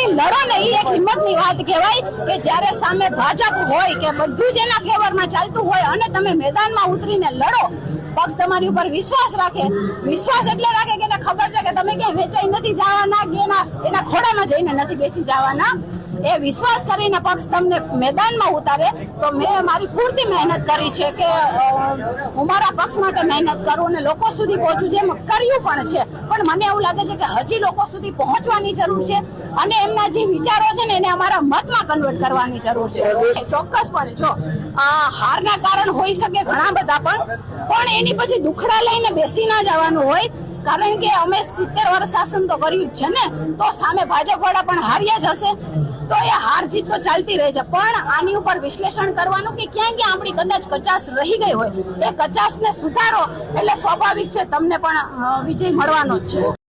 સુધી લડો ને એ એક હિંમતની વાત કહેવાય કે જ્યારે સામે ભાજપ હોય કે બધું જ એના ફેવરમાં ચાલતું હોય અને તમે મેદાનમાં ઉતરીને લડો, પક્ષ તમારી ઉપર વિશ્વાસ રાખે. વિશ્વાસ એટલે રાખે કે એને ખબર છે કે તમે ક્યાંય વેચાઈ નથી જવાના કે એના ખોડામાં જઈને નથી બેસી જવાના. એ વિશ્વાસ કરીને પક્ષ તમને મેદાનમાં ઉતારે તો મેં મારી પૂરતી મહેનત કરી છે કે હું મારા પક્ષ માટે મહેનત કરું અને લોકો સુધી પહોંચું, જેમ કર્યું પણ છે. પણ મને એવું લાગે છે કે હજી લોકો સુધી પહોંચવાની જરૂર છે અને એમના જે વિચારો છે ને એને અમારા મતમાં કન્વર્ટ કરવાની જરૂર છે. ચોક્કસપણે જો હારના કારણ હોઈ શકે ઘણા બધા, પણ એની પછી દુખડા લઈને બેસી ના જવાનું હોય. કારણ કે અમે 70 વર્ષ શાસન તો કર્યું જ છે ને, તો સામે ભાજપ વાળા પણ હાર્યા જ હશે. તો એ હાર જીત તો ચાલતી રહે છે, પણ આની ઉપર વિશ્લેષણ કરવાનું કે ક્યાં ક્યાં આપણી કદાચ કચાશ રહી ગઈ હોય, એ કચાશને સુધારો એટલે સ્વાભાવિક છે તમને પણ વિજય મળવાનો જ છે.